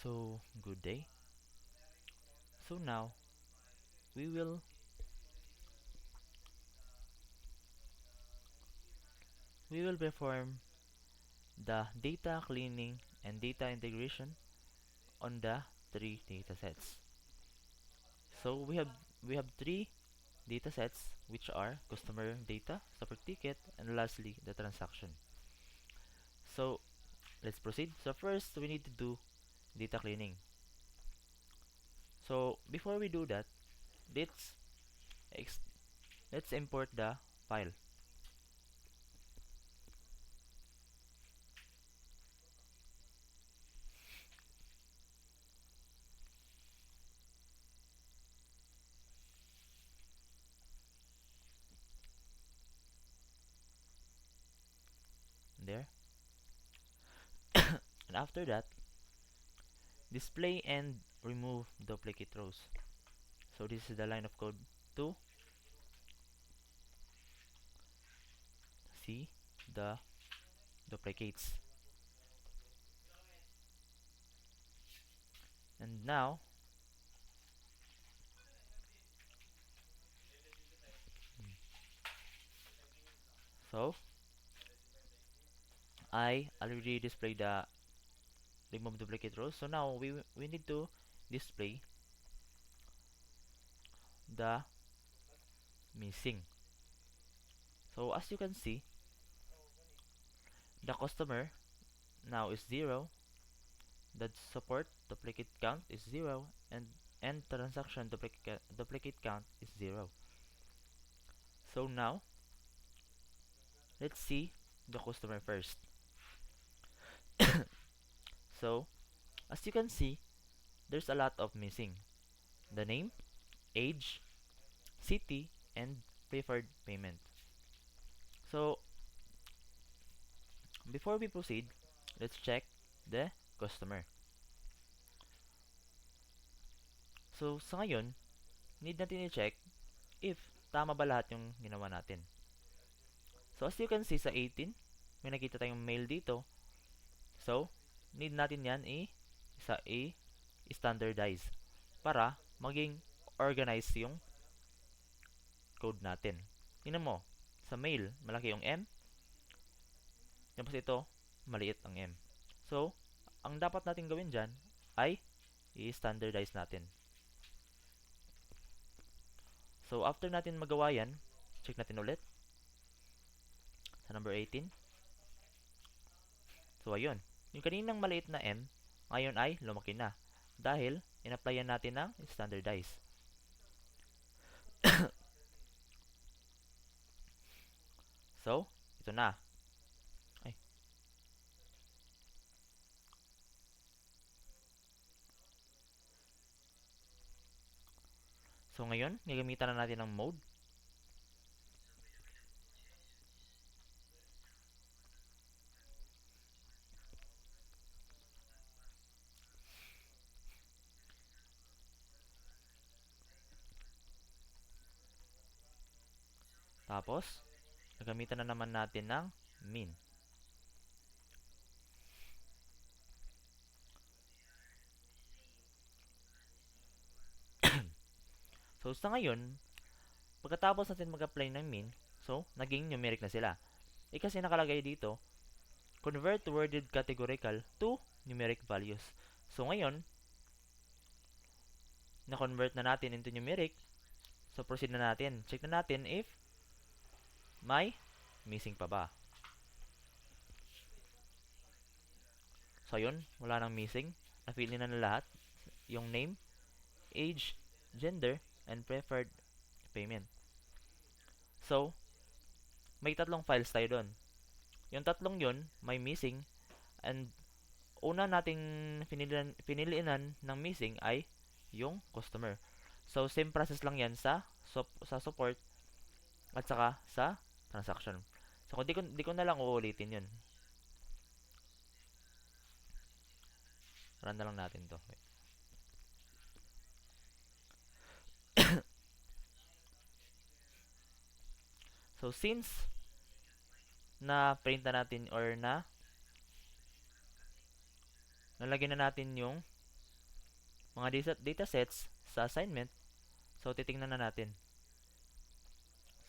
So, good day. So now we will perform the data cleaning and data integration on the three datasets. So we have three datasets, which are customer data, support ticket, and lastly the transaction. So let's proceed. So first we need to do data cleaning. So before we do that, let's ex let's import the file. There. And after that, display and remove duplicate rows. So this is the line of code to see the duplicates. And now, so I already displayed the remove duplicate rows. So now we need to display the missing. So as you can see, the customer now is 0, the support duplicate count is 0, and transaction duplicate count is 0. So now let's see the customer first. So as you can see, there's a lot of missing: the name, age, city, and preferred payment. So before we proceed, let's check the customer. So sa ngayon, need natin i-check if tama ba lahat yung ginawa natin. So as you can see sa 18, may nakita tayong mail dito. So need natin yan i-standardize para maging organized yung code natin. Tingnan mo, sa mail, malaki yung M. Tapos ito, maliit ang M. So, ang dapat natin gawin dyan ay i-standardize natin. So, after natin magawa yan, check natin ulit sa number 18. So, ayun. Yung kaninang maliit na M, ngayon ay lumaki na. Dahil, in-applyan natin ng standardize. So, ito na. Ay. So, ngayon, gagamitan na natin ng mode. Tapos, gagamitan na naman natin ng min. So, sa ngayon, pagkatapos natin mag-apply ng min, so, naging numeric na sila. Kasi nakalagay dito, convert worded categorical to numeric values. So, ngayon, na-convert na natin into numeric. So, proceed na natin. Check na natin if may missing pa ba. So, yun. Wala nang missing. Na-fill na lahat. Yung name, age, gender, and preferred payment. So, may tatlong files tayo doon. Yung tatlong yun, may missing. And una nating pinilinan ng missing ay yung customer. So, same process lang yan sa support at saka sa transaction. So, kung di ko na lang uulitin yun. Run na lang natin to. So, since na print na natin or nalagyan na natin yung mga datasets sa assignment. So, titingnan na natin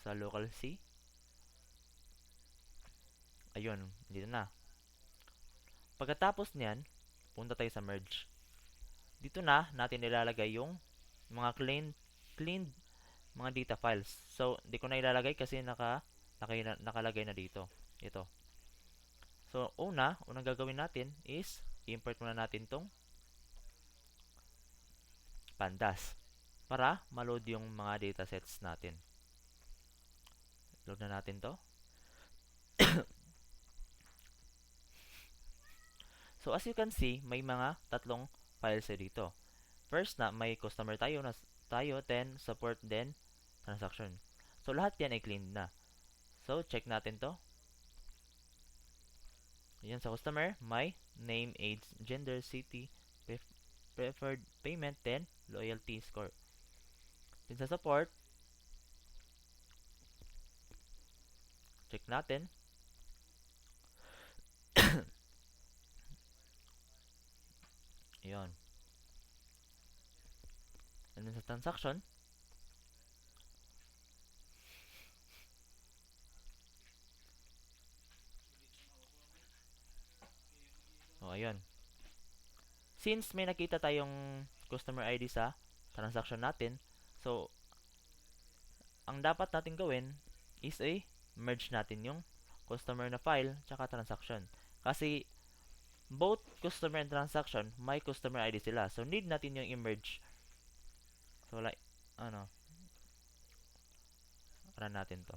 sa local C. Ayun, dito na. Pagkatapos niyan, punta tayo sa merge. Dito na natin ilalagay yung mga cleaned mga data files. So, hindi ko na ilalagay kasi nakalagay na dito. Ito. So, unang gagawin natin is import muna natin tong pandas para ma-load yung mga datasets natin. Load na natin to. So, as you can see, may mga tatlong files dito. First na, may customer tayo, then support, then transaction. So, lahat yan ay cleaned na. So, check natin to. Yan sa customer, may name, age, gender, city, preferred payment, then loyalty score. Then sa support, check natin. Ayun. And then sa transaction, ayun. Since may nakita tayong customer ID sa transaction natin, so, ang dapat natin gawin is merge natin yung customer na file tsaka transaction. Kasi both customer and transaction may customer ID sila. So need natin yung i-merge. So like run natin to.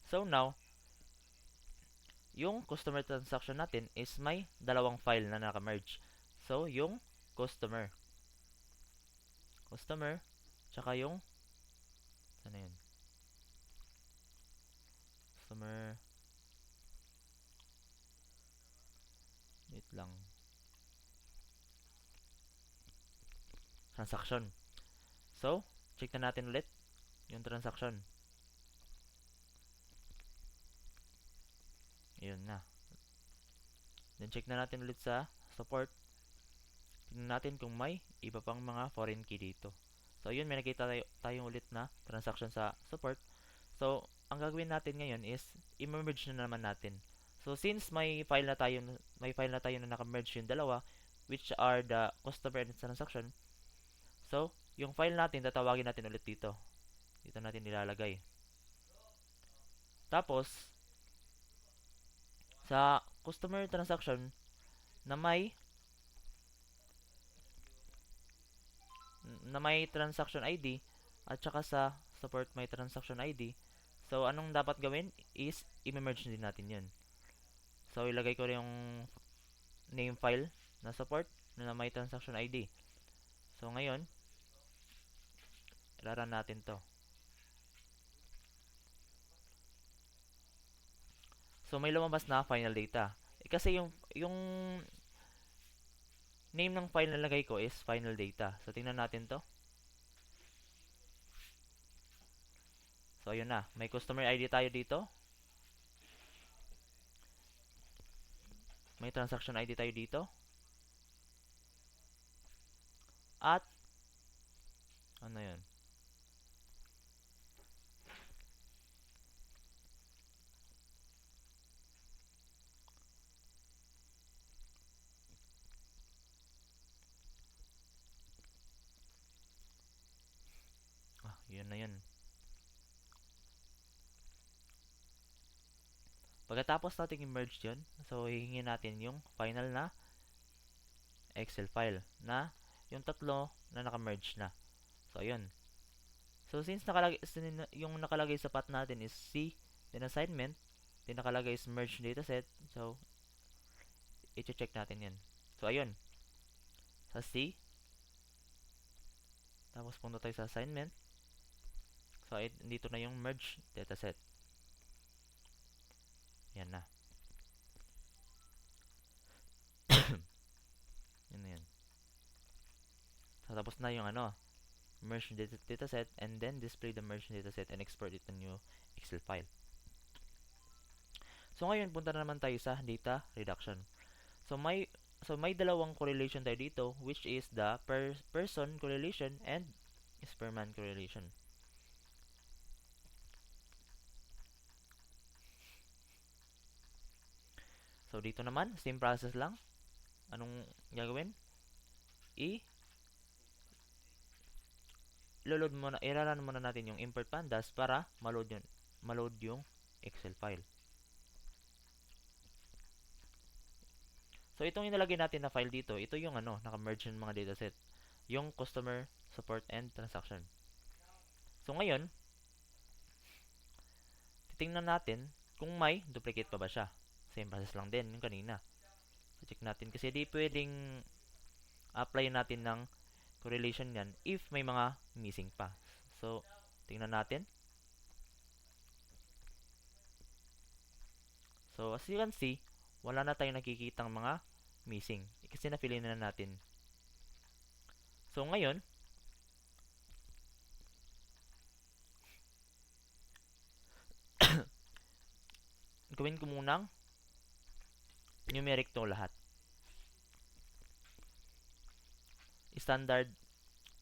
So now yung customer transaction natin is may dalawang file na naka-merge. So yung customer tsaka yung ano yun? Customer, wait lang, transaction. So, check na natin ulit yung transaction. Ayun na. Then check na natin ulit sa support. Tingnan natin kung may iba pang mga foreign key dito. So, ayun, may nakita tayong ulit na transaction sa support. So, ang gagawin natin ngayon is i-merge na naman natin. So, since may file na tayo na naka-merge yung dalawa, which are the customer and transaction. So, yung file natin, tatawagin natin ulit dito. Dito natin nilalagay. Tapos, sa customer transaction na may transaction ID at saka sa support may transaction ID. So, anong dapat gawin is i-merge din natin yun. So, ilagay ko yung name file na support na may transaction ID. So, ngayon, ilaran natin to. So, may lumabas na final data. Kasi yung name ng file na lagay ko is final data. So, tingnan natin to. So, ayun na. May customer ID tayo dito. May transaction ID tayo dito. At, ano yun? Yun na yun. Pagkatapos natin i-merge yun, so hihingin natin yung final na Excel file na yung tatlo na naka-merge na. So, ayun. So, since yung nakalagay sa path natin is C, then assignment, then nakalagay is merge dataset, so, i-check natin yan. So, ayun. Sa C, tapos punta tayo sa assignment. So, dito na yung merge dataset. Yan na. Yan na yan. So, tapos na yung merge dataset and then display the merge dataset and export it to new Excel file. So, ngayon, punta na naman tayo sa data reduction. So, may So may dalawang correlation tayo dito, which is the person correlation and Spearman correlation. So dito naman, same process lang. Anong gagawin? I-run muna natin yung import pandas para maload yung Excel file. So itong inilagay natin na file dito, ito yung naka-merge yung mga dataset. Yung customer, support, and transaction. So ngayon, titingnan natin kung may duplicate pa ba siya. Same process lang din yung kanina. So check natin kasi di pwedeng apply natin ng correlation yan if may mga missing pa. So tingnan natin. So as you can see, wala na tayong nakikitang mga missing kasi na-fill in na natin. So ngayon, gawin ko munang numeric to lahat. Standard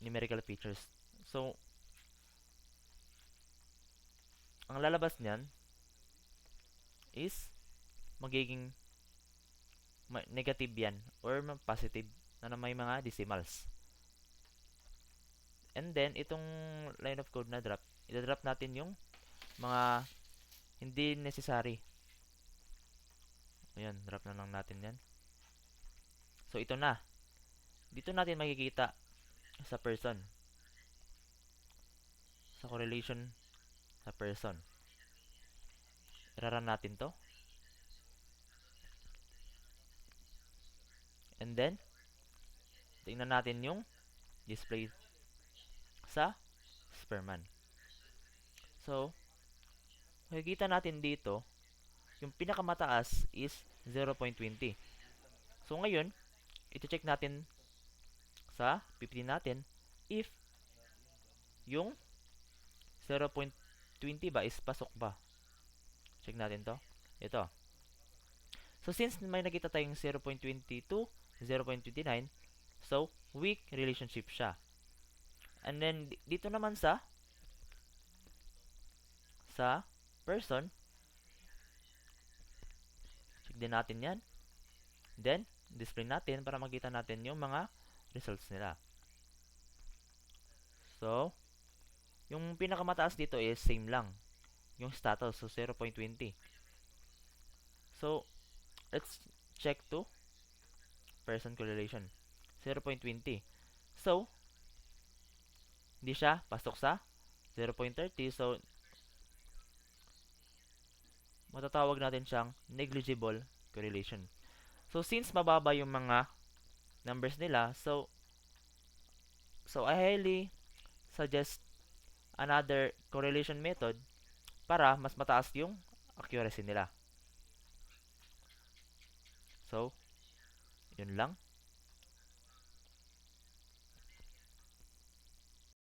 numerical features. So, ang lalabas niyan is magiging negative yan or positive na may mga decimals. And then, itong line of code na drop, ida-drop natin yung mga hindi necessary. Ayan, drop na lang natin yan. So, ito na. Dito natin makikita sa person. Sa correlation sa person. Iraran natin to. And then, tingnan natin yung display sa Spearman. So, makikita natin dito, yung pinakamataas is 0.20. So, ngayon, iti-check natin sa 15 natin if yung 0.20 ba is pasok ba. Check natin to. Ito. So, since may nakita tayong 0.22, 0.29, so, weak relationship siya. And then, dito naman sa person, check din natin yan. Then, display natin para makita natin yung mga results nila. So, yung pinakamataas dito is same lang. Yung status, so 0.20. So, let's check to person correlation. 0.20. So, hindi siya pasok sa 0.30. So, matatawag natin siyang negligible correlation. So, since mababa yung mga numbers nila, so I highly suggest another correlation method para mas mataas yung accuracy nila. So, yun lang.